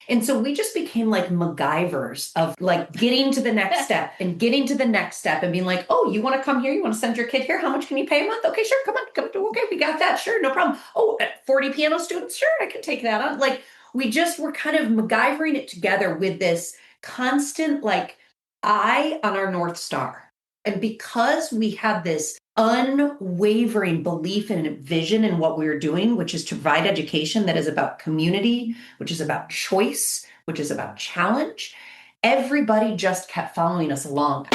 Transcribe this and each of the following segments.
And so we just became like MacGyvers of like getting to the next step and getting to the next step and being like, oh, you want to come here? You want to send your kid here? How much can you pay a month? Okay, sure. Come on. Come. Okay, we got that. Sure. No problem. Oh, 40 piano students. Sure. I can take that on. Like we just were kind of MacGyvering it together with this constant like eye on our North Star. And because we have this unwavering belief and vision in what we're doing, which is to provide education that is about community, which is about choice, which is about challenge, everybody just kept following us along.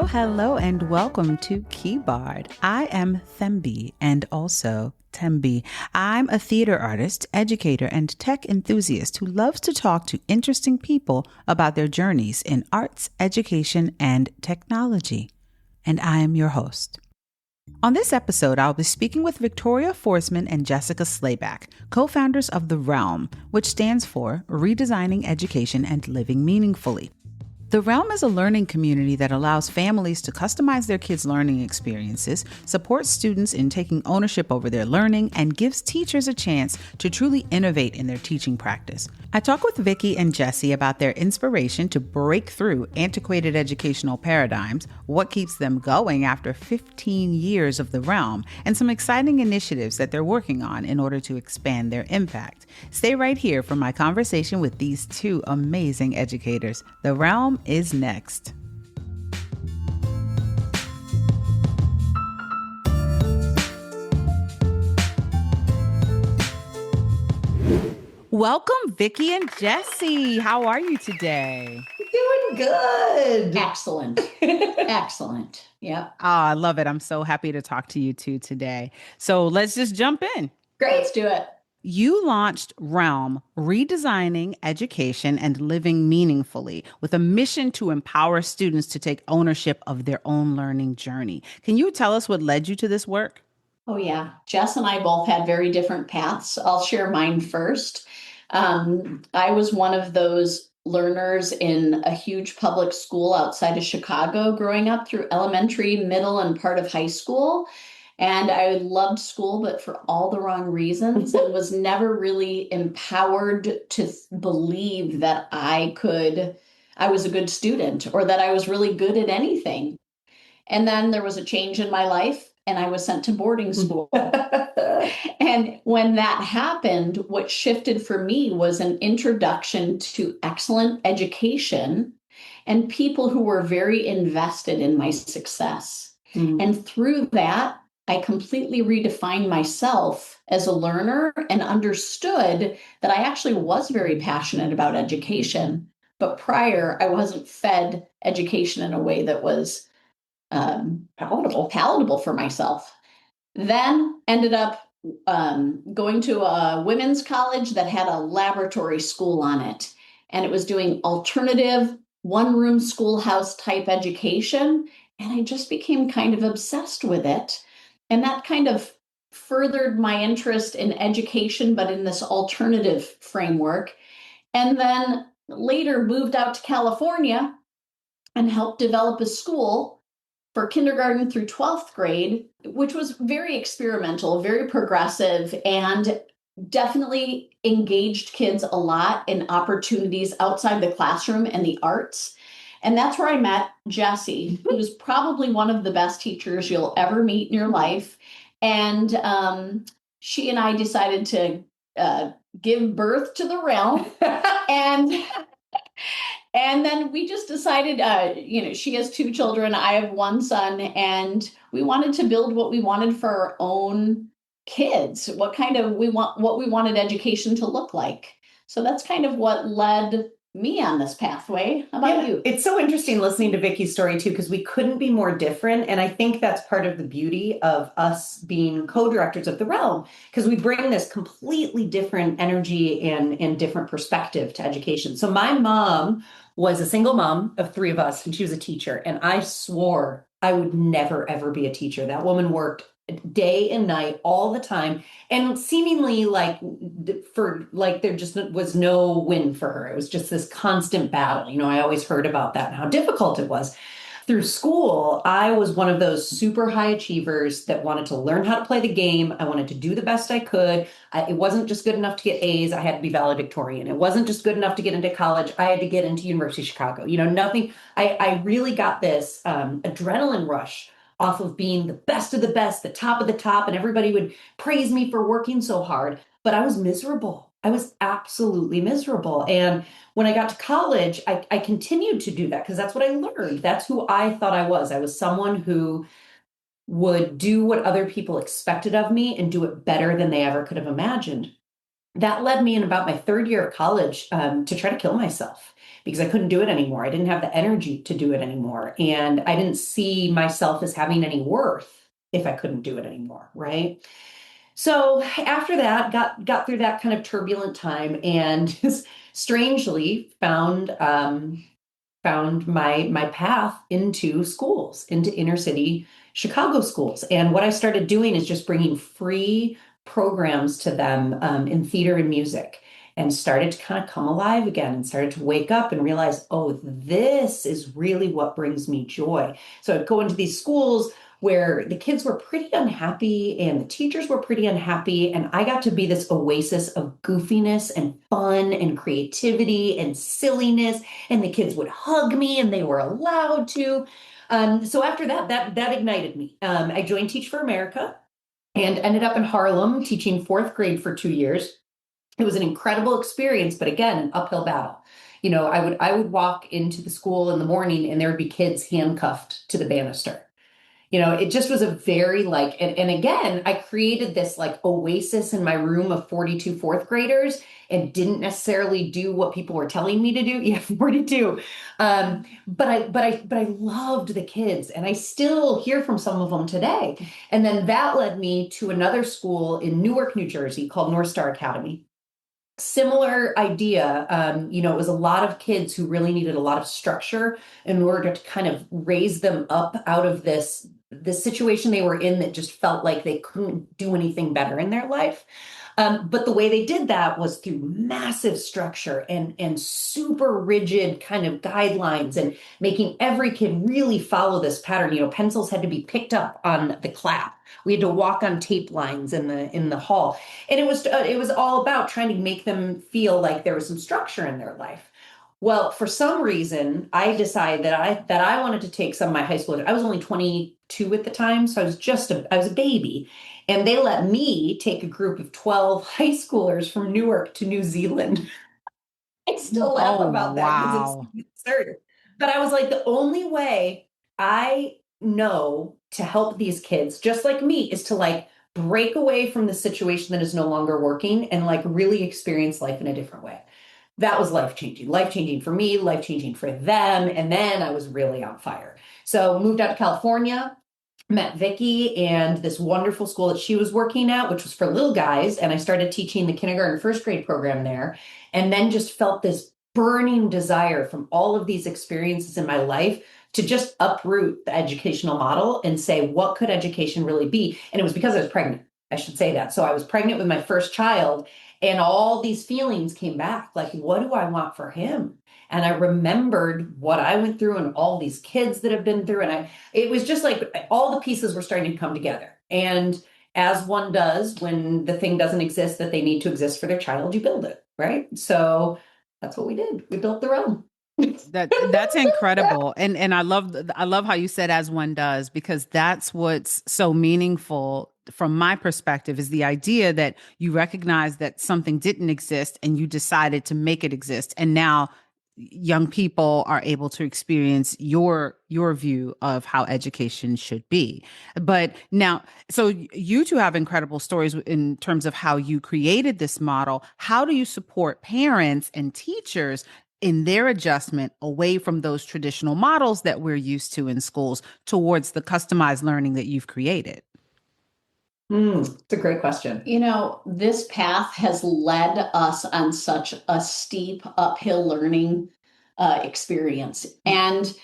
Hello, and welcome to Keyboard. I am Thembi and also Tembi. I'm a theater artist, educator, and tech enthusiast who loves to talk to interesting people about their journeys in arts, education, and technology. And I am your host. On this episode, I'll be speaking with Victoria Forsman and Jessica Slayback, co-founders of The Realm, which stands for Redesigning Education and Living Meaningfully. The Realm is a learning community that allows families to customize their kids' learning experiences, supports students in taking ownership over their learning, and gives teachers a chance to truly innovate in their teaching practice. I talk with Vicky and Jessie about their inspiration to break through antiquated educational paradigms, what keeps them going after 15 years of The Realm, and some exciting initiatives that they're working on in order to expand their impact. Stay right here for my conversation with these two amazing educators. The Realm is next. Welcome, Vicky and Jessie. How are you today? Doing good. Excellent. Excellent. Yep. Oh, I love it. I'm so happy to talk to you two today. So let's just jump in. Great. Let's do it. You launched Realm, Redesigning Education and Living Meaningfully, with a mission to empower students to take ownership of their own learning journey. Can you tell us what led you to this work? Oh, yeah. Jess and I both had very different paths. I'll share mine first. I was one of those learners in a huge public school outside of Chicago growing up through elementary, middle, and part of high school. And I loved school, but for all the wrong reasons, and was never really empowered to believe that I was a good student or that I was really good at anything. And then there was a change in my life and I was sent to boarding school. And when that happened, what shifted for me was an introduction to excellent education and people who were very invested in my success. And through that, I completely redefined myself as a learner and understood that I actually was very passionate about education. But prior, I wasn't fed education in a way that was palatable for myself. Then ended up going to a women's college that had a laboratory school on it. And it was doing alternative one-room schoolhouse type education. And I just became kind of obsessed with it. And that kind of furthered my interest in education, but in this alternative framework. And then later moved out to California and helped develop a school for kindergarten through 12th grade, which was very experimental, very progressive, and definitely engaged kids a lot in opportunities outside the classroom and the arts. And that's where I met Jessie, who's probably one of the best teachers you'll ever meet in your life. And she and I decided to give birth to The Realm. And then we just decided, she has two children, I have one son, and we wanted to build what we wanted for our own kids, what we wanted education to look like. So that's kind of what led me on this pathway. How about you? It's so interesting listening to Vicky's story too, because we couldn't be more different. And I think that's part of the beauty of us being co-directors of The Realm, because we bring this completely different energy and different perspective to education. So my mom was a single mom of three of us, and she was a teacher. And I swore I would never, ever be a teacher. That woman worked day and night all the time, and seemingly there just was no win for her. It was just this constant battle. I always heard about that and how difficult it was. through school, I was one of those super high achievers that wanted to learn how to play the game. I wanted to do the best I could. It wasn't just good enough to get A's. I had to be valedictorian. It wasn't just good enough to get into college. I had to get into University of Chicago. Nothing. I really got this adrenaline rush off of being the best of the best, the top of the top, and everybody would praise me for working so hard. But I was miserable. I was absolutely miserable. And when I got to college, I continued to do that because that's what I learned. That's who I thought I was. I was someone who would do what other people expected of me and do it better than they ever could have imagined. That led me in about my third year of college to try to kill myself because I couldn't do it anymore. I didn't have the energy to do it anymore. And I didn't see myself as having any worth if I couldn't do it anymore. Right. So after that, got through that kind of turbulent time and strangely found my path into schools, into inner city Chicago schools. And what I started doing is just bringing free programs to them in theater and music, and started to kind of come alive again and started to wake up and realize, oh, this is really what brings me joy. So I'd go into these schools where the kids were pretty unhappy and the teachers were pretty unhappy. And I got to be this oasis of goofiness and fun and creativity and silliness. And the kids would hug me and they were allowed to. So after that ignited me. I joined Teach for America and ended up in Harlem teaching fourth grade for 2 years. It was an incredible experience, but again, an uphill battle. I would walk into the school in the morning and there would be kids handcuffed to the banister. It just was a very and again, I created this like oasis in my room of 42 fourth graders and didn't necessarily do what people were telling me to do. Yeah, 42. But I loved the kids and I still hear from some of them today. And then that led me to another school in Newark, New Jersey called North Star Academy. Similar idea. It was a lot of kids who really needed a lot of structure in order to kind of raise them up out of this situation they were in that just felt like they couldn't do anything better in their life. But the way they did that was through massive structure and super rigid kind of guidelines and making every kid really follow this pattern. Pencils had to be picked up on the clap. We had to walk on tape lines in the hall, and it was all about trying to make them feel like there was some structure in their life. Well, for some reason, I decided that I wanted to take some of my high school. I was only 22 at the time, so I was a baby, and they let me take a group of 12 high schoolers from Newark to New Zealand. I still laugh Oh, about that because wow. it's absurd. But I was like, the only way I know to help these kids, just like me, is to like break away from the situation that is no longer working and like really experience life in a different way. That was life changing for me, life changing for them. And then I was really on fire. So moved out to California, met Vicky and this wonderful school that she was working at, which was for little guys. And I started teaching the kindergarten, first grade program there. And then just felt this burning desire from all of these experiences in my life to just uproot the educational model and say, what could education really be? And it was because I was pregnant. I should say that. So I was pregnant with my first child, and all these feelings came back. Like, what do I want for him? And I remembered what I went through and all these kids that have been through. And it was just like all the pieces were starting to come together. And as one does, when the thing doesn't exist that they need to exist for their child, you build it, right? So that's what we did. We built the realm. That's incredible. And I love how you said as one does, because that's what's so meaningful from my perspective is the idea that you recognize that something didn't exist and you decided to make it exist. And now young people are able to experience your view of how education should be. But now, so you two have incredible stories in terms of how you created this model. How do you support parents and teachers in their adjustment away from those traditional models that we're used to in schools towards the customized learning that you've created? It's a great question. This path has led us on such a steep uphill learning experience. And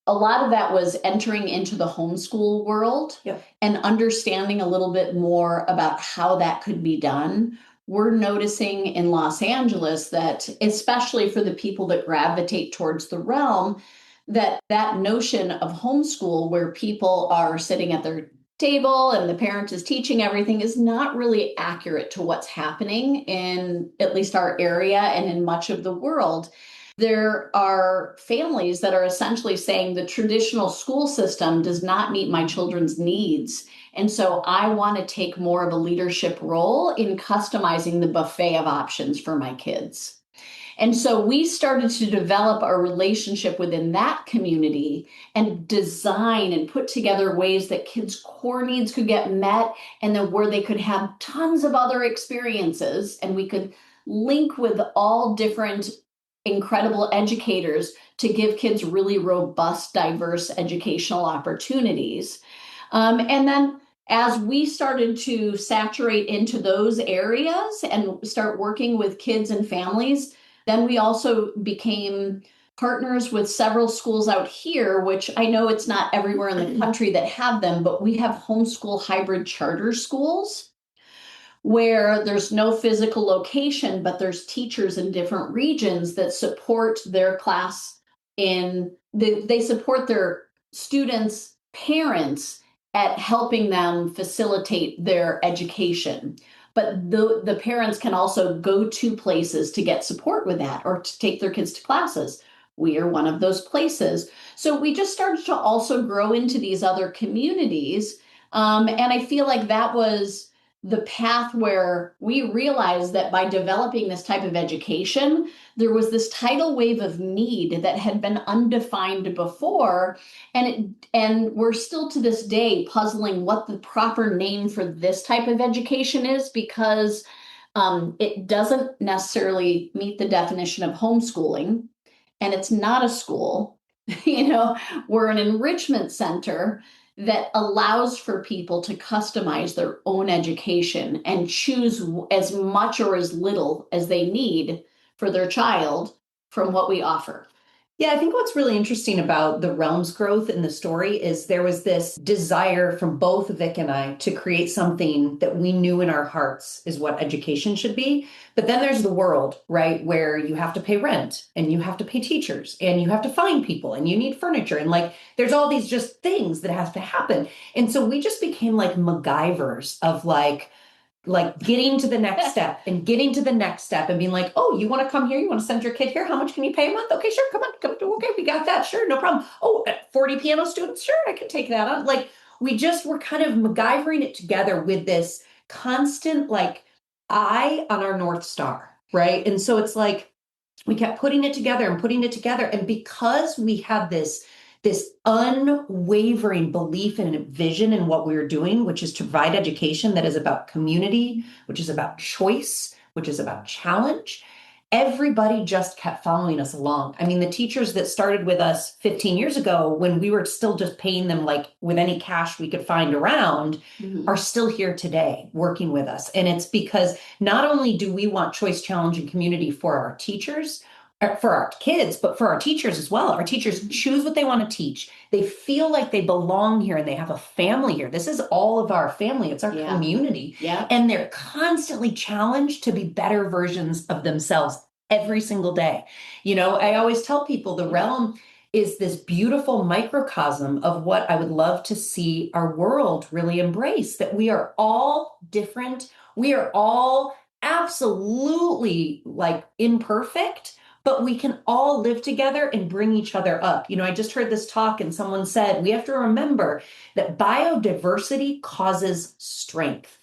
a lot of that was entering into the homeschool world. Yep. And understanding a little bit more about how that could be done. We're noticing in Los Angeles that, especially for the people that gravitate towards the realm, that notion of homeschool where people are sitting at their table and the parent is teaching everything is not really accurate to what's happening in at least our area and in much of the world. There are families that are essentially saying the traditional school system does not meet my children's needs. And so I want to take more of a leadership role in customizing the buffet of options for my kids. And so we started to develop a relationship within that community and design and put together ways that kids' core needs could get met and then where they could have tons of other experiences. And we could link with all different incredible educators to give kids really robust, diverse educational opportunities. And then as we started to saturate into those areas and start working with kids and families, then we also became partners with several schools out here, which I know it's not everywhere in the country that have them, but we have homeschool hybrid charter schools where there's no physical location, but there's teachers in different regions that support their class they support their students' parents at helping them facilitate their education. But the parents can also go to places to get support with that or to take their kids to classes. We are one of those places. So we just started to also grow into these other communities. And I feel like that was the path where we realized that by developing this type of education, there was this tidal wave of need that had been undefined before. And we're still to this day puzzling what the proper name for this type of education is because it doesn't necessarily meet the definition of homeschooling. And it's not a school. We're an enrichment center that allows for people to customize their own education and choose as much or as little as they need for their child from what we offer. Yeah, I think what's really interesting about the Realms growth in the story is there was this desire from both Vic and I to create something that we knew in our hearts is what education should be. But then there's the world, right, where you have to pay rent and you have to pay teachers and you have to find people and you need furniture. And there's all these just things that have to happen. And so we just became like MacGyvers of like getting to the next step and getting to the next step and being like, oh, you want to come here? You want to send your kid here? How much can you pay a month? Okay, sure. Come on. Okay, we got that. Sure. No problem. Oh, 40 piano students. Sure. I can take that on. We just were kind of MacGyvering it together with this constant, eye on our North Star. Right. And so it's like, we kept putting it together and putting it together. And because we had this unwavering belief and vision in what we were doing, which is to provide education that is about community, which is about choice, which is about challenge, everybody just kept following us along. I mean, the teachers that started with us 15 years ago, when we were still just paying them with any cash we could find around, are still here today working with us. And it's because not only do we want choice, challenge, and community for our teachers, for our kids, but for our teachers as well. Our teachers choose what they want to teach. They feel like they belong here and they have a family here. This is all of our family. It's our community. Yeah. And they're constantly challenged to be better versions of themselves every single day. I always tell people the Realm is this beautiful microcosm of what I would love to see our world really embrace, that we are all different. We are all absolutely imperfect, but we can all live together and bring each other up. I just heard this talk and someone said, we have to remember that biodiversity causes strength.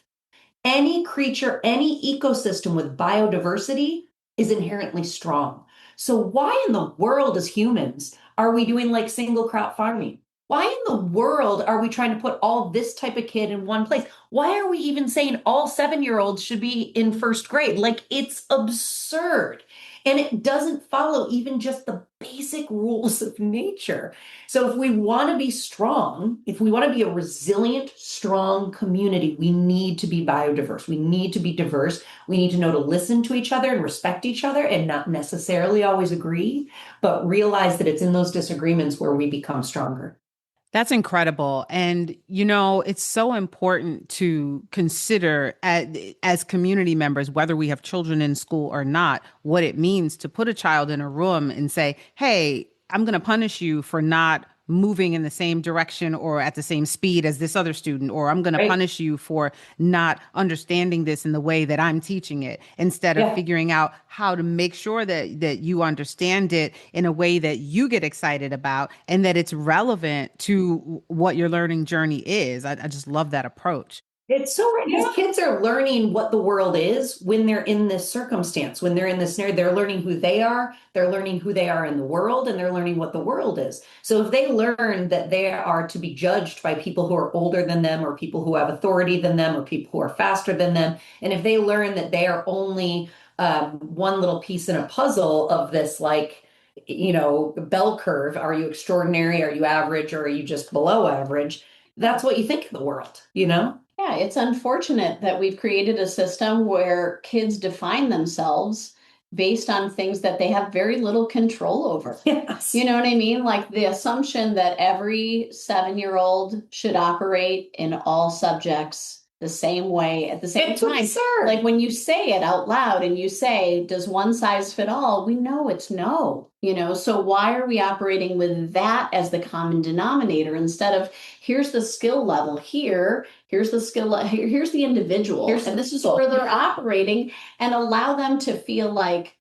Any creature, any ecosystem with biodiversity is inherently strong. So why in the world as humans are we doing single crop farming? Why in the world are we trying to put all this type of kid in one place? Why are we even saying all 7-year-olds should be in first grade? It's absurd. And it doesn't follow even just the basic rules of nature. So if we want to be strong, if we want to be a resilient, strong community, we need to be biodiverse. We need to be diverse. We need to know to listen to each other and respect each other and not necessarily always agree, but realize that it's in those disagreements where we become stronger. That's incredible. And, it's so important to consider as community members, whether we have children in school or not, what it means to put a child in a room and say, hey, I'm going to punish you for not moving in the same direction or at the same speed as this other student, or I'm going to Right. punish you for not understanding this in the way that I'm teaching it, instead of Yeah. figuring out how to make sure that you understand it in a way that you get excited about and that it's relevant to what your learning journey is. I just love that approach. It's so right because kids are learning what the world is when they're in this circumstance, when they're in this scenario, they're learning who they are, they're learning who they are in the world, and they're learning what the world is. So if they learn that they are to be judged by people who are older than them, or people who have authority than them, or people who are faster than them, and if they learn that they are only one little piece in a puzzle of this, like, bell curve, are you extraordinary, are you average, or are you just below average? That's what you think of the world. Yeah, it's unfortunate that we've created a system where kids define themselves based on things that they have very little control over. Yes. You know what I mean? Like the assumption that every 7-year-old should operate in all subjects the same way at the same It's time. absurd. Like when you say it out loud and you say, does one size fit all? We know it's no, so why are we operating with that as the common denominator instead of here's the skill level here, here's the skill, here's the individual, and this is where they're operating, and allow them to feel like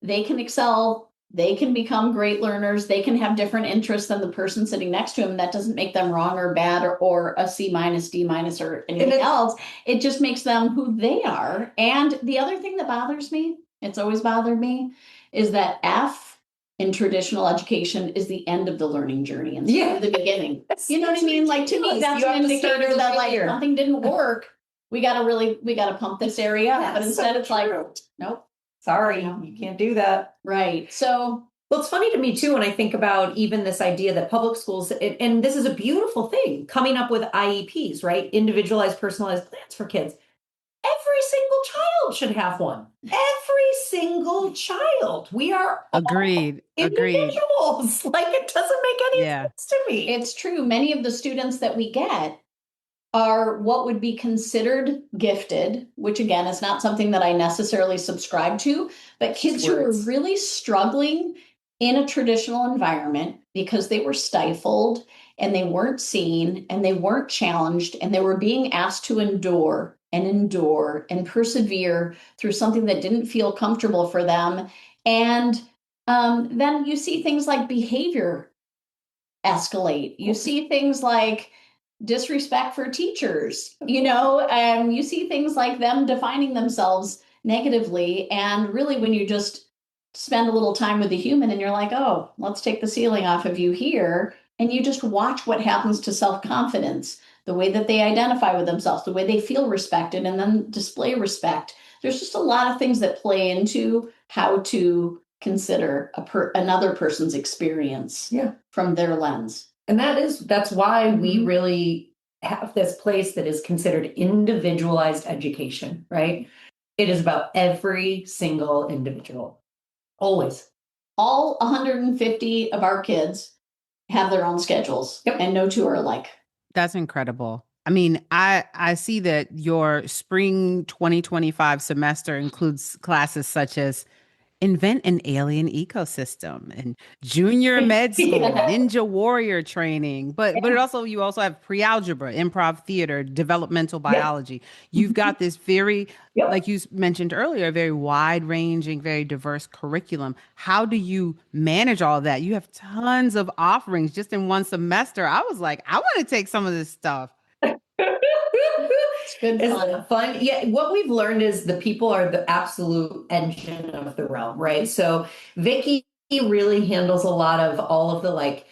they can excel, they can become great learners, they can have different interests than the person sitting next to them. That doesn't make them wrong or bad or a C minus, D minus, or anything else. It just makes them who they are. And the other thing that bothers me, it's always bothered me, is that F in traditional education is the end of the learning journey instead of the beginning. You know what I mean? Like to me, that's an indicator that like something didn't work. We gotta pump this area up. But instead it's like, nope. Sorry, you can't do that. Right. So, well, it's funny to me too when I think about even this idea that public schools, and this is a beautiful thing, coming up with IEPs, right? Individualized, personalized plans for kids. Every single child should have one. Every single child. We are Agreed. individuals. Like it doesn't make any sense to me. It's true. Many of the students that we get are what would be considered gifted, which again is not something that I necessarily subscribe to, but kids who are really struggling in a traditional environment because they were stifled and they weren't seen and they weren't challenged and they were being asked to endure and persevere through something that didn't feel comfortable for them. And then you see things like behavior escalate. You see things like disrespect for teachers, you see things like them defining themselves negatively. And really, when you just spend a little time with the human and you're like, oh, let's take the ceiling off of you here. And you just watch what happens to self-confidence, the way that they identify with themselves, the way they feel respected and then display respect. There's just a lot of things that play into how to consider another person's experience from their lens. And that's why we really have this place that is considered individualized education, right? It is about every single individual. Always. All 150 of our kids have their own schedules and no two are alike. That's incredible. I mean, I see that your spring 2025 semester includes classes such as Invent an Alien Ecosystem and Junior Med School, Ninja Warrior Training. But you also have pre-algebra, improv theater, developmental biology. You've got this very, like you mentioned earlier, very wide-ranging, very diverse curriculum. How do you manage all of that? You have tons of offerings just in one semester. I was like, I want to take some of this stuff. It's good fun. Yeah, what we've learned is the people are the absolute engine of the realm, right? So Vicky really handles a lot of all of the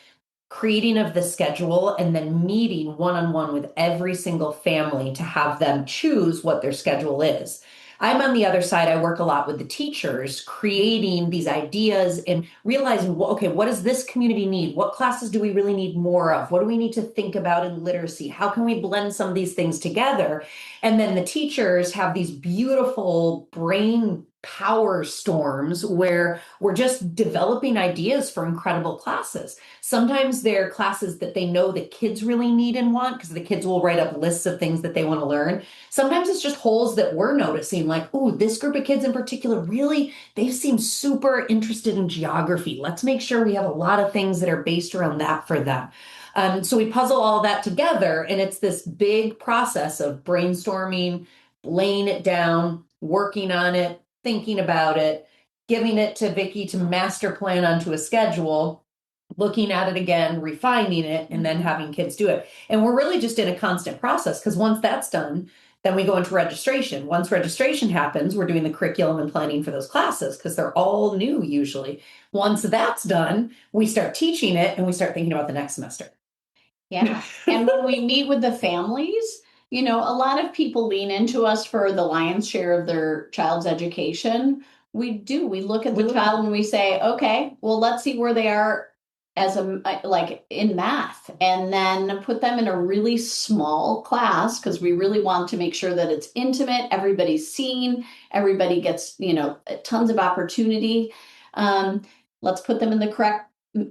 creating of the schedule and then meeting one-on-one with every single family to have them choose what their schedule is. I'm on the other side. I work a lot with the teachers, creating these ideas and realizing, okay, what does this community need? What classes do we really need more of? What do we need to think about in literacy? How can we blend some of these things together? And then the teachers have these beautiful brain power storms where we're just developing ideas for incredible classes. Sometimes they're classes that they know the kids really need and want because the kids will write up lists of things that they want to learn. Sometimes it's just holes that we're noticing, like, oh, this group of kids in particular, really, they seem super interested in geography. Let's make sure we have a lot of things that are based around that for them. So we puzzle all that together, and it's this big process of brainstorming, laying it down, working on it, thinking about it, giving it to Vicky to master plan onto a schedule, looking at it again, refining it, and then having kids do it. And we're really just in a constant process because once that's done, then we go into registration. Once registration happens, we're doing the curriculum and planning for those classes because they're all new usually. Once that's done, we start teaching it and we start thinking about the next semester. Yeah. And when we meet with the families, a lot of people lean into us for the lion's share of their child's education. We do. We look at the child and we say, okay, well, let's see where they are as like in math, and then put them in a really small class because we really want to make sure that it's intimate. Everybody's seen, everybody gets, tons of opportunity. Let's put them in the correct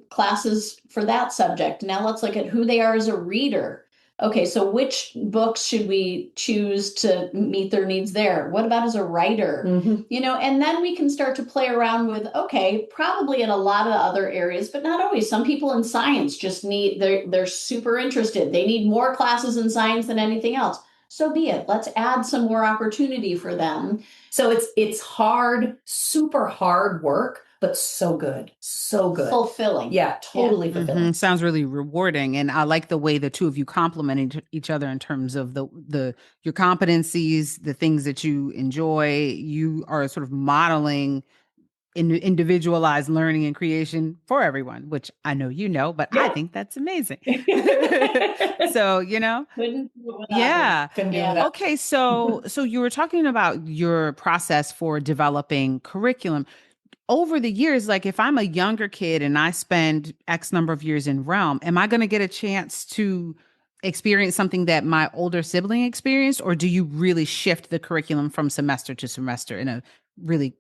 classes for that subject. Now let's look at who they are as a reader. Okay, so which books should we choose to meet their needs there? What about as a writer? And then we can start to play around with, okay, probably in a lot of other areas, but not always. Some people in science just they're super interested. They need more classes in science than anything else. So be it. Let's add some more opportunity for them. So it's hard, super hard work, but so good. So good. Fulfilling. Yeah, totally fulfilling. Sounds really rewarding. And I like the way the two of you complement each other in terms of your competencies, the things that you enjoy. You are sort of modeling individualized learning and creation for everyone, which I know, but I think that's amazing. So, Couldn't do it yeah. Yeah. Okay. So you were talking about your process for developing curriculum over the years. Like if I'm a younger kid and I spend X number of years in Realm, am I going to get a chance to experience something that my older sibling experienced, or do you really shift the curriculum from semester to semester in a really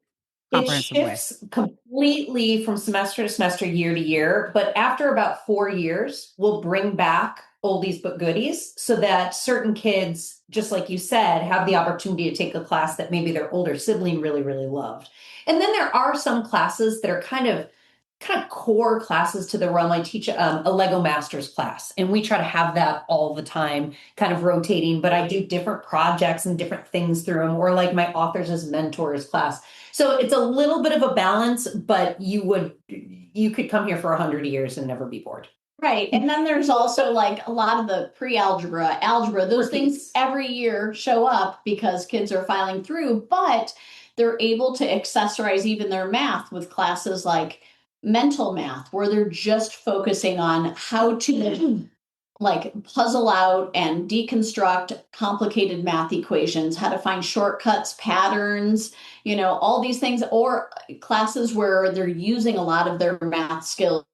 It comprehensive way? shifts completely from semester to semester, year to year. But after about 4 years, we'll bring back oldies but goodies so that certain kids, just like you said, have the opportunity to take a class that maybe their older sibling really, really loved. And then there are some classes that are kind of core classes to the realm. I teach a Lego Masters class, and we try to have that all the time, kind of rotating. But I do different projects and different things through them, or like my authors as mentors class. So it's a little bit of a balance, but you could come here for 100 years and never be bored. Right. And then there's also like a lot of the pre-algebra, algebra, those things every year show up because kids are filing through, but they're able to accessorize even their math with classes like mental math, where they're just focusing on how to like puzzle out and deconstruct complicated math equations, how to find shortcuts, patterns, all these things, or classes where they're using a lot of their math skills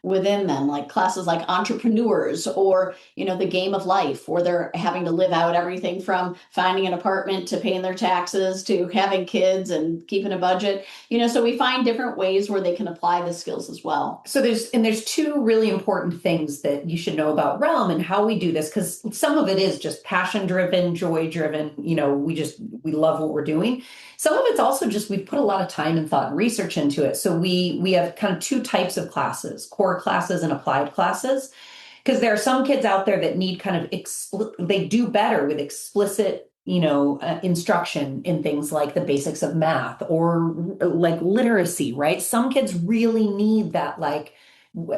within them, like classes like entrepreneurs or the game of life, where they're having to live out everything from finding an apartment to paying their taxes to having kids and keeping a budget. So we find different ways where they can apply the skills as well. So there's two really important things that you should know about Realm and how we do this, because some of it is just passion driven, joy driven. We love what we're doing. Some of it's also just we've put a lot of time and thought and research into it. So we have kind of two types of classes: core classes and applied classes. Because there are some kids out there that need kind of they do better with explicit instruction in things like the basics of math or like literacy, right? Some kids really need that, like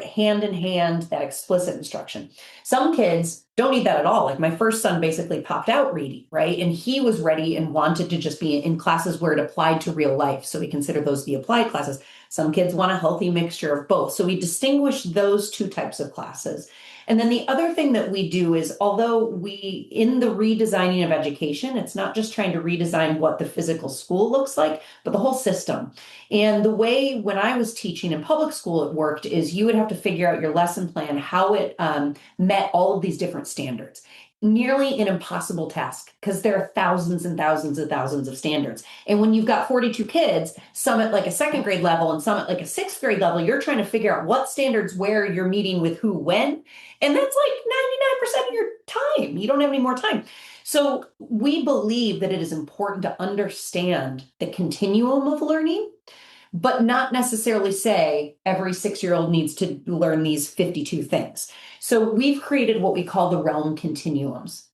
hand in hand, that explicit instruction. Some kids don't need that at all. Like my first son basically popped out reading, right? And he was ready and wanted to just be in classes where it applied to real life. So we consider those the applied classes. Some kids want a healthy mixture of both. So we distinguish those two types of classes. And then the other thing that we do is, although in the redesigning of education, it's not just trying to redesign what the physical school looks like, but the whole system. And the way when I was teaching in public school, it worked is you would have to figure out your lesson plan, how it met all of these different standards. nearly an impossible task because there are thousands and thousands and thousands of standards. And when you've got 42 kids, some at like a second grade level and some at like a sixth grade level, you're trying to figure out what standards where you're meeting with who when. And that's like 99% of your time. You don't have any more time. So we believe that it is important to understand the continuum of learning, but not necessarily say every 6-year-old needs to learn these 52 things. So we've created what we call the realm continuums.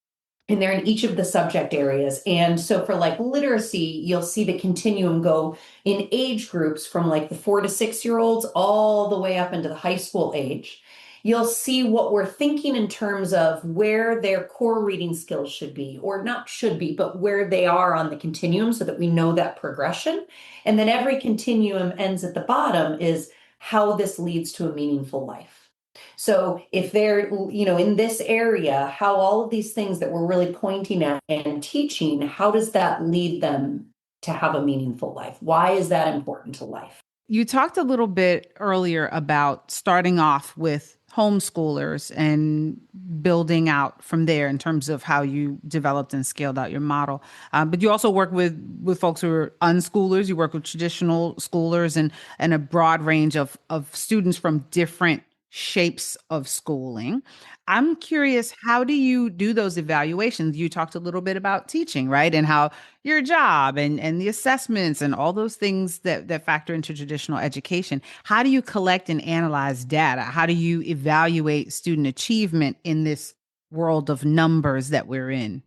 And they're in each of the subject areas. And so for like literacy, you'll see the continuum go in age groups from like the 4 to 6-year-olds all the way up into the high school age. You'll see what we're thinking in terms of where their core reading skills should be, or not should be, but where they are on the continuum so that we know that progression. And then every continuum ends at the bottom is how this leads to a meaningful life. So if they're, in this area, how all of these things that we're really pointing at and teaching, how does that lead them to have a meaningful life? Why is that important to life? You talked a little bit earlier about starting off with homeschoolers and building out from there in terms of how you developed and scaled out your model. But you also work with folks who are unschoolers. You work with traditional schoolers and a broad range of students from different shapes of schooling. I'm curious, how do you do those evaluations? You talked a little bit about teaching, right? And how your job and the assessments and all those things that factor into traditional education. How do you collect and analyze data? How do you evaluate student achievement in this world of numbers that we're in?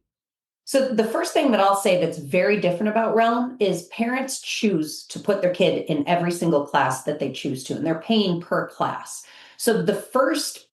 So the first thing that I'll say that's very different about Realm is parents choose to put their kid in every single class that they choose to, and they're paying per class. So the first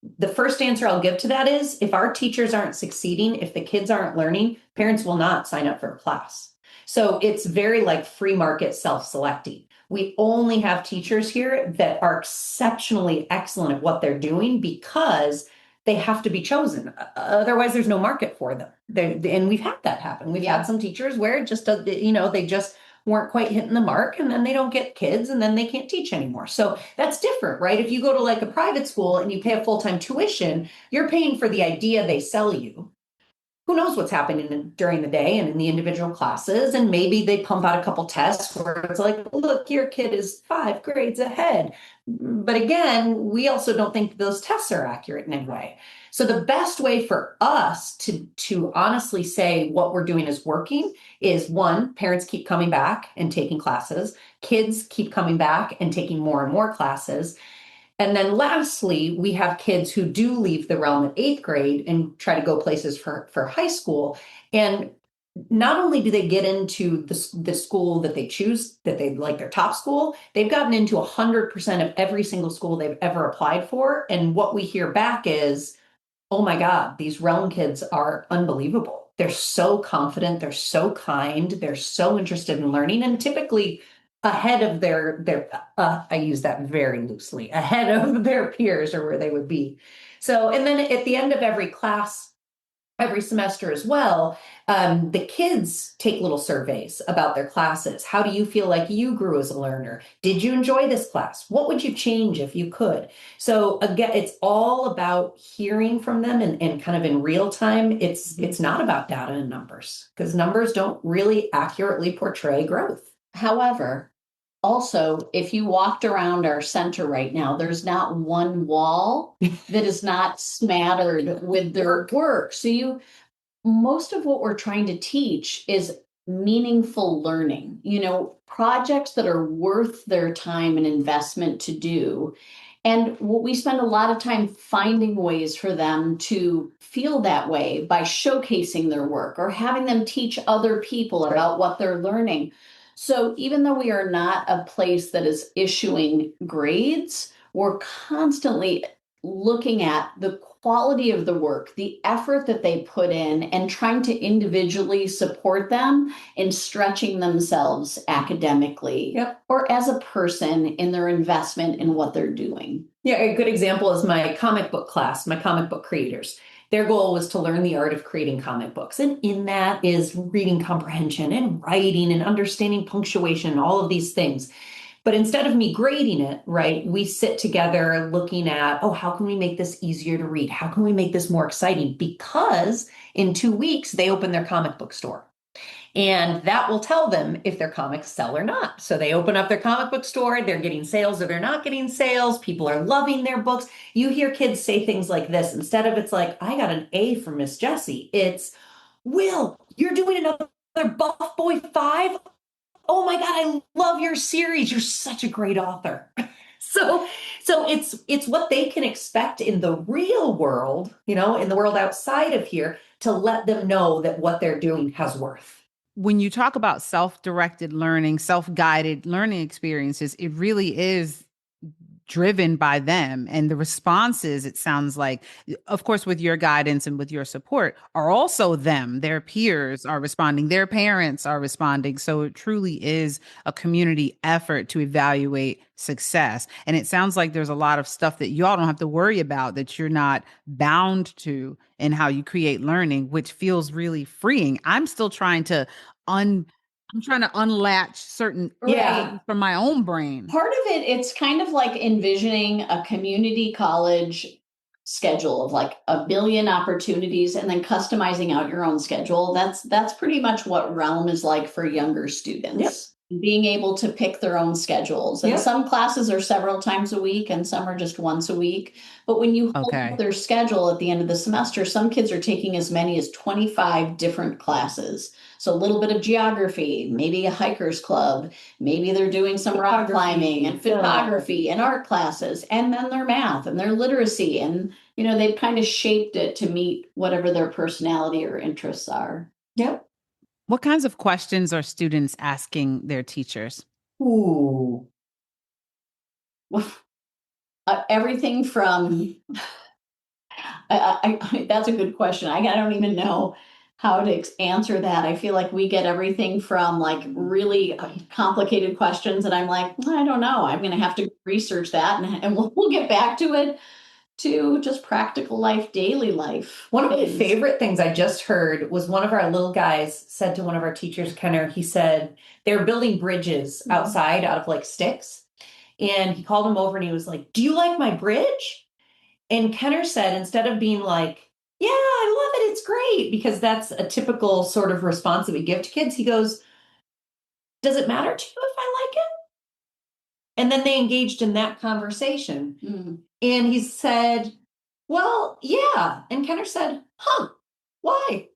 answer I'll give to that is if our teachers aren't succeeding, if the kids aren't learning, parents will not sign up for a class. So it's very like free market self-selecting. We only have teachers here that are exceptionally excellent at what they're doing because they have to be chosen. Otherwise, there's no market for them. And we've had that happen. We've had some teachers where it just, they just weren't quite hitting the mark, and then they don't get kids, and then they can't teach anymore. So that's different, right? If you go to like a private school and you pay a full-time tuition, you're paying for the idea they sell you. Who knows what's happening during the day and in the individual classes. And maybe they pump out a couple tests where it's like, look, your kid is 5 grades ahead. But again, we also don't think those tests are accurate in any way. So the best way for us to honestly say what we're doing is working is, one, parents keep coming back and taking classes. Kids keep coming back and taking more and more classes. And then lastly, we have kids who do leave the realm at 8th grade and try to go places for high school. And not only do they get into the school that they choose, that they like their top school, they've gotten into 100% of every single school they've ever applied for. And what we hear back is, oh my God, these realm kids are unbelievable. They're so confident. They're so kind. They're so interested in learning. And typically ahead of their I use that very loosely, ahead of their peers or where they would be. So, and then at the end of every class, every semester as well, the kids take little surveys about their classes. How do you feel like you grew as a learner? Did you enjoy this class? What would you change if you could? So again, it's all about hearing from them and kind of in real time. It's not about data and numbers, because numbers don't really accurately portray growth. However, also, if you walked around our center right now, there's not one wall that is not smattered with their work. So most of what we're trying to teach is meaningful learning, projects that are worth their time and investment to do. And we spend a lot of time finding ways for them to feel that way by showcasing their work or having them teach other people about what they're learning. So even though we are not a place that is issuing grades, we're constantly looking at the quality of the work, the effort that they put in, and trying to individually support them in stretching themselves academically or as a person in their investment in what they're doing. Yeah, a good example is my comic book class, my comic book creators. Their goal was to learn the art of creating comic books. And in that is reading comprehension and writing and understanding punctuation, all of these things. But instead of me grading it, right, we sit together looking at, oh, how can we make this easier to read? How can we make this more exciting? Because in 2 weeks, they open their comic book store. And that will tell them if their comics sell or not. So they open up their comic book store, they're getting sales or they're not getting sales. People are loving their books. You hear kids say things like this. Instead of it's like, I got an A from Miss Jessie, it's, Will, you're doing another Buff Boy 5? Oh my God, I love your series. You're such a great author. So, so it's what they can expect in the real world, in the world outside of here, to let them know that what they're doing has worth. When you talk about self-directed learning, self-guided learning experiences, it really is driven by them. And the responses, it sounds like, of course, with your guidance and with your support, are also them. Their peers are responding, their parents are responding. So it truly is a community effort to evaluate success. And it sounds like there's a lot of stuff that y'all don't have to worry about, that you're not bound to in how you create learning, which feels really freeing. I'm still trying to I'm trying to unlatch certain things from my own brain. Part of it, it's kind of like envisioning a community college schedule of like a billion opportunities and then customizing out your own schedule. That's pretty much what Realm is like for younger students. Yep. Being able to pick their own schedules. And some classes are several times a week and some are just once a week. But when you hold up their schedule at the end of the semester, some kids are taking as many as 25 different classes. So a little bit of geography, maybe a hiker's club, maybe they're doing some rock climbing and photography and art classes, and then their math and their literacy. And, they've kind of shaped it to meet whatever their personality or interests are. Yep. What kinds of questions are students asking their teachers? Ooh. Everything from, that's a good question. I don't even know how to answer that. I feel like we get everything from like really complicated questions, and I'm like, I don't know. I'm going to have to research that, and we'll get back to it, to just practical life, daily life. One of my favorite things I just heard was one of our little guys said to one of our teachers, Kenner, he said, they were building bridges outside out of like sticks. And he called him over and he was like, do you like my bridge? And Kenner said, instead of being like, yeah, I love it, it's great, because that's a typical sort of response that we give to kids, he goes, does it matter to you if I like it? And then they engaged in that conversation. Mm-hmm. And he said, well, yeah. And Kenner said, why?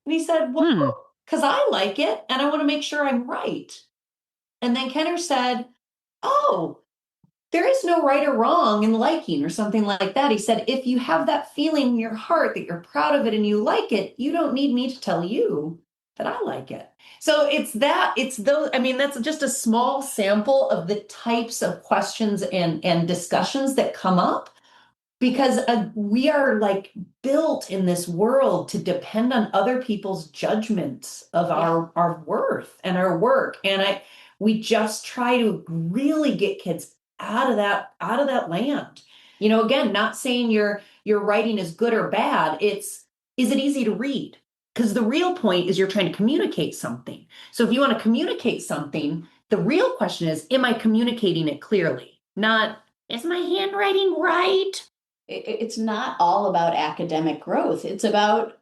And he said, well, because I like it and I want to make sure I'm right. And then Kenner said, oh, there is no right or wrong in liking or something like that. He said, if you have that feeling in your heart that you're proud of it and you like it, you don't need me to tell you that I like it. So it's those, that's just a small sample of the types of questions and discussions that come up, because we are like built in this world to depend on other people's judgments of our worth and our work. And we just try to really get kids out of that land. Again, not saying your writing is good or bad. Is it easy to read? Because the real point is you're trying to communicate something. So if you want to communicate something, the real question is, am I communicating it clearly? Not, is my handwriting right? It's not all about academic growth. It's about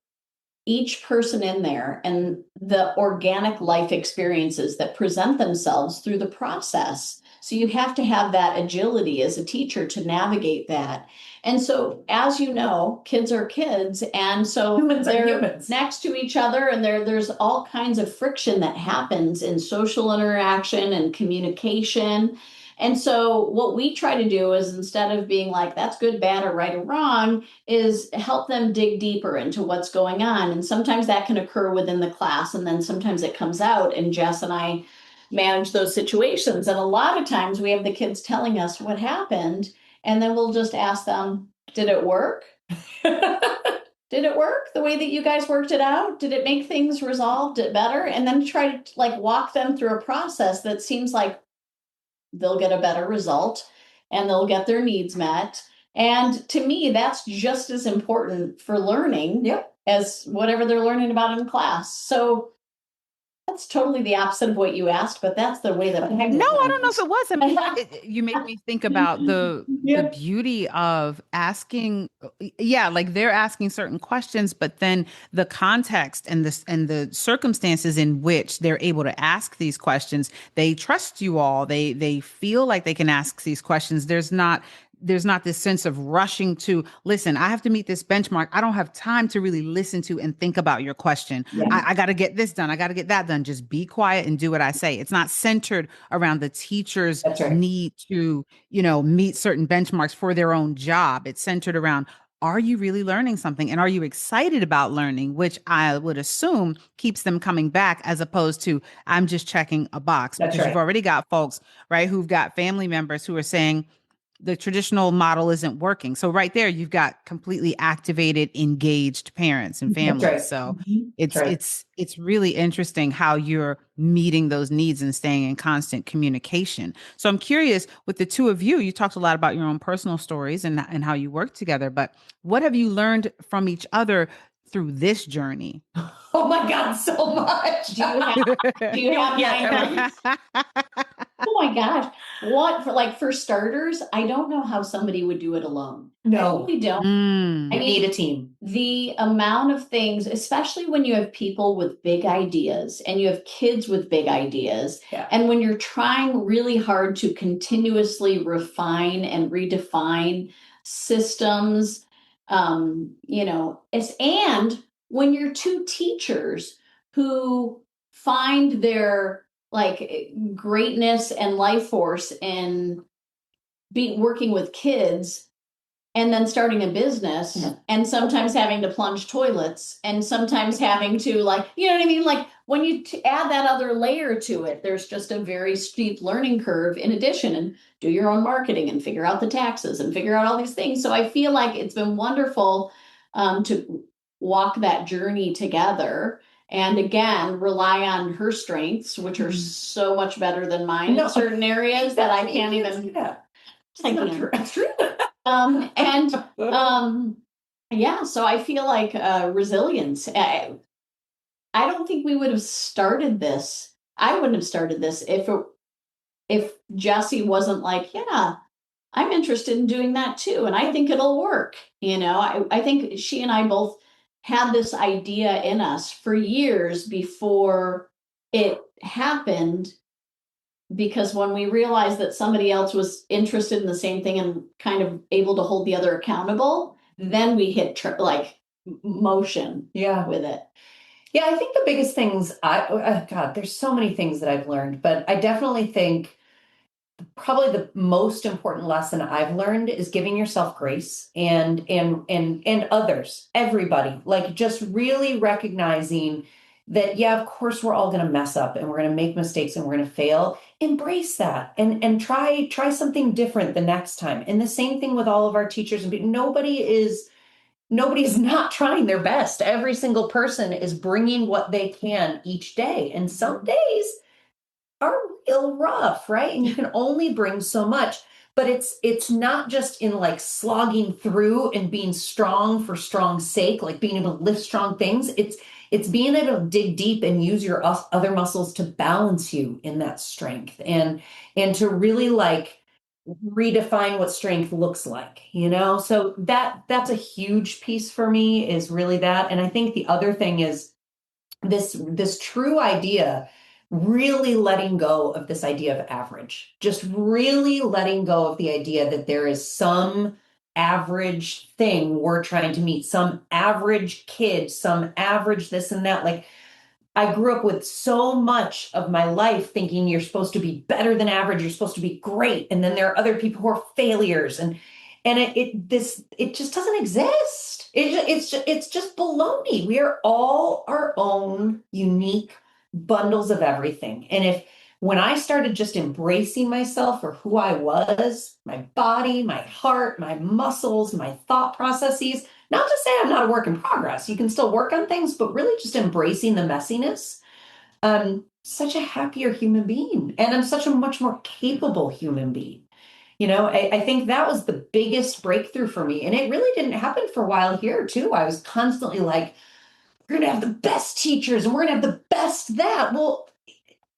each person in there and the organic life experiences that present themselves through the process. So you have to have that agility as a teacher to navigate that. And so, as you know, kids are kids, and so they're next to each other, and there's all kinds of friction that happens in social interaction and communication. And so what we try to do is, instead of being like, that's good, bad, or right or wrong, is help them dig deeper into what's going on. And sometimes that can occur within the class, and then sometimes it comes out, and Jess and I manage those situations. And a lot of times we have the kids telling us what happened, and then we'll just ask them, did it work? Did it work the way that you guys worked it out? Did it make things resolved it better? And then try to like walk them through a process that seems like they'll get a better result and they'll get their needs met. And to me, that's just as important for learning as whatever they're learning about in class. So That's totally the opposite of what you asked, but that's the way that I No, I don't know if was. it was. I mean, you make me think about the Yeah, beauty of asking. Yeah, like they're asking certain questions, but then the context and the circumstances in which they're able to ask these questions, they trust you all. They feel like they can ask these questions. There's not this sense of rushing to listen. I have to meet this benchmark. I don't have time to really listen to and think about your question. yeah, I got to get this done. I got to get that done. Just be quiet and do what I say. It's not centered around the teacher's That's right. need to, meet certain benchmarks for their own job. It's centered around, are you really learning something? And are you excited about learning? Which I would assume keeps them coming back as opposed to, I'm just checking a box, That's because you've right. already got folks, right, who've got family members who are saying, the traditional model isn't working. So right there, you've got completely activated, engaged parents and That's families. right. So That's it's right. it's it's really interesting how you're meeting those needs and staying in constant communication. So I'm curious, with the two of you, you talked a lot about your own personal stories and how you work together, but what have you learned from each other through this journey? Oh my God, so much. do you have do you have Yeah, 9 months? Oh my gosh. What for, like, for starters, I don't know how somebody would do it alone. I No, really don't. I you Mm. need mean, a team. the amount of things, especially when you have people with big ideas and you have kids with big ideas, Yeah. and when you're trying really hard to continuously refine and redefine systems, and when you're two teachers who find their like greatness and life force in be working with kids and then starting a business and sometimes having to plunge toilets and sometimes having to, like, you know what I mean, like when you add that other layer to it, there's just a very steep learning curve in addition, and do your own marketing and figure out the taxes and figure out all these things. So I feel like it's been wonderful to walk that journey together, and again rely on her strengths, which are so much better than mine No, in certain areas that I can't even. Yeah. I It's not can't. true. It's true. And yeah, so I feel like resilience. I don't think we would have started this. I wouldn't have started this if Jessie wasn't like, yeah, I'm interested in doing that too, and I think it'll work. I think she and I both had this idea in us for years before it happened, because when we realized that somebody else was interested in the same thing and kind of able to hold the other accountable, then we hit motion Yeah. with it. Yeah, I think the biggest things God, there's so many things that I've learned, but I definitely think probably the most important lesson I've learned is giving yourself grace and others, everybody, like just really recognizing that, yeah, of course we're all going to mess up and we're going to make mistakes and we're going to fail. Embrace that and try something different the next time. And the same thing with all of our teachers. Nobody's not trying their best. Every single person is bringing what they can each day. And some days are real rough, right? And you can only bring so much, but it's not just in like slogging through and being strong for strong's sake, like being able to lift strong things. It's being able to dig deep and use your other muscles to balance you in that strength and to really like redefine what strength looks like, so that's a huge piece for me, is really that. And I think the other thing is this true idea, really letting go of this idea of average, just really letting go of the idea that there is some average thing we're trying to meet, some average kid, some average this and that. Like, I grew up with so much of my life thinking you're supposed to be better than average, you're supposed to be great, and then there are other people who are failures, and it just doesn't exist. It's just baloney. We are all our own unique bundles of everything. And if when I started just embracing myself for who I was, my body, my heart, my muscles, my thought processes, not to say I'm not a work in progress. You can still work on things, but really just embracing the messiness. Such a happier human being. And I'm such a much more capable human being. I think that was the biggest breakthrough for me. And it really didn't happen for a while here, too. I was constantly like, we're going to have the best teachers and we're going to have the best that. Well,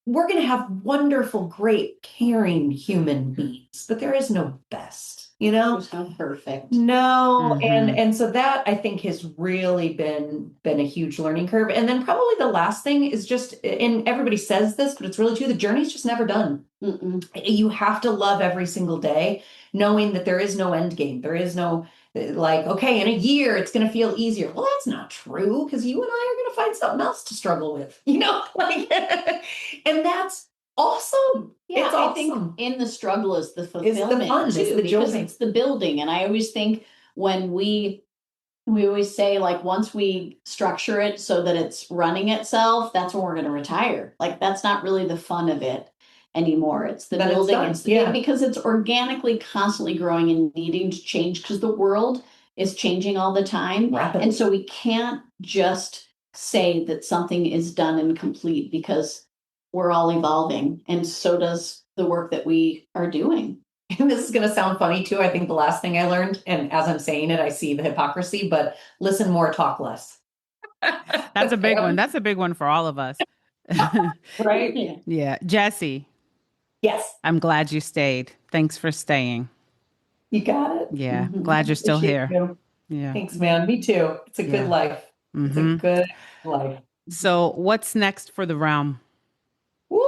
we're going to have wonderful, great, caring human beings, but there is no best, There's no perfect. No. Mhm. And so that I think has really been a huge learning curve. And then probably the last thing is just, and everybody says this, but it's really true. The journey's just never done. Mm-mm. You have to love every single day, knowing that there is no end game. There is no like, okay, in a year it's going to feel easier. Well, that's not true, because you and I are going to find something else to struggle with, like, and that's awesome. Yeah, It's I think awesome. in the struggle is the It's fulfillment the fun, too, it's the because joy. it's the building. And I always think when we always say, like, once we structure it so that it's running itself, that's when we're going to retire. Like, that's not really the fun of it anymore. It's the Then it's building, done. it's the Yeah. because it's organically constantly growing and needing to change, because the world is changing all the time. Rapidly. And so we can't just say that something is done and complete, because we're all evolving, and so does the work that we are doing. And this is going to sound funny too. I think the last thing I learned, and as I'm saying it, I see the hypocrisy, but listen more, talk less. That's a big one. That's a big one for all of us. Right? Yeah. Yeah. Jesse, Yes, I'm glad you stayed. Thanks for staying. you got it. Yeah. Mhm. Glad you're still Appreciate here. you. Yeah. Thanks, man. Me too. It's a Yeah. good life. It's a Hmm. good life. So, what's next for the realm? Woo!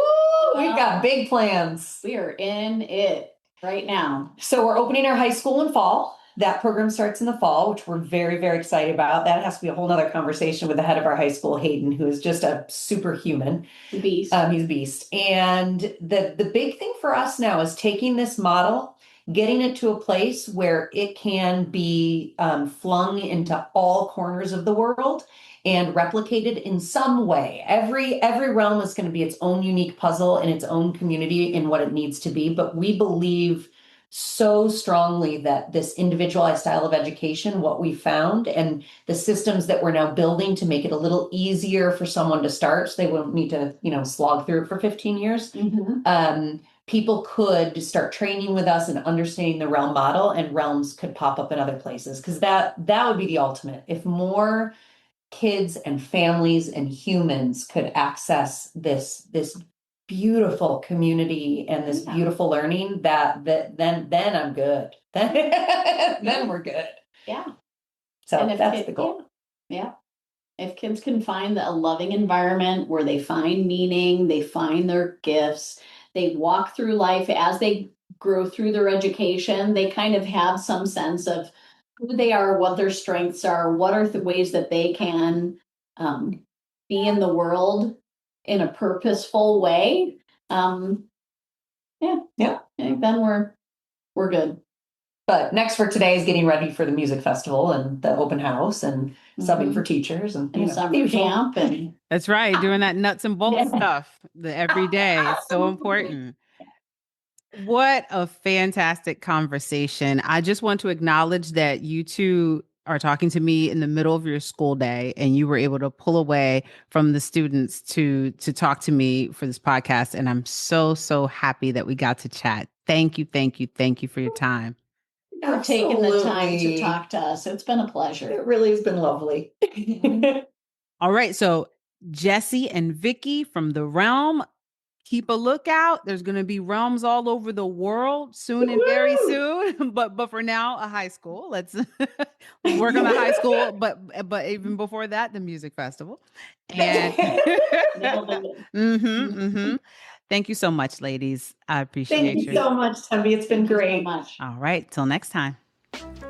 We've got big plans. We are in it right now. So we're opening our high school in fall. That program starts in the fall, which we're very, very excited about. That has to be a whole nother conversation with the head of our high school, Hayden, who is just a superhuman. Beast. He's a beast. And the big thing for us now is taking this model, getting it to a place where it can be flung into all corners of the world and replicated in some way. Every realm is going to be its own unique puzzle in its own community in what it needs to be. But we believe so strongly that this individualized style of education, what we found, and the systems that we're now building to make it a little easier for someone to start, so they won't need to, slog through it for 15 years. Mhm. People could start training with us and understanding the realm model, and realms could pop up in other places, because that would be the ultimate. If more kids and families and humans could access this beautiful community and this beautiful learning, then I'm good. Then we're good. Yeah. So And if that's the goal. Yeah. If kids can find a loving environment where they find meaning, they find their gifts, they walk through life as they grow through their education, they kind of have some sense of who they are, what their strengths are, what are the ways that they can be in the world in a purposeful way. Yeah. I think then we're good. But next for today is getting ready for the music festival and the open house and subbing for teachers and summer camp. And That's right. Doing that nuts and bolts stuff every day. It's so important. What a fantastic conversation. I just want to acknowledge that you two are talking to me in the middle of your school day, and you were able to pull away from the students to talk to me for this podcast. And I'm so, so happy that we got to chat. Thank you, thank you, thank you for your time. for taking the time to talk to us. It's been a pleasure. It really has been lovely. All right. So Jessie and Vicky from the Realm, keep a lookout. There's going to be realms all over the world soon and very soon. But for now, a high school. Let's work on the high school. But even before that, the music festival. And Thank you so much, ladies. I appreciate you. Thank you so much, Tembi. It's been great. All right. Till next time.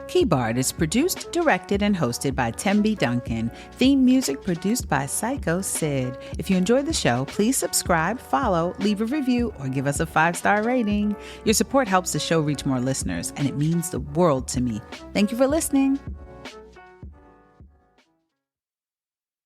Keybard is produced, directed, and hosted by Tembi Duncan. Theme music produced by Psycho Sid. If you enjoyed the show, please subscribe, follow, leave a review, or give us a 5-star rating. Your support helps the show reach more listeners, and it means the world to me. Thank you for listening.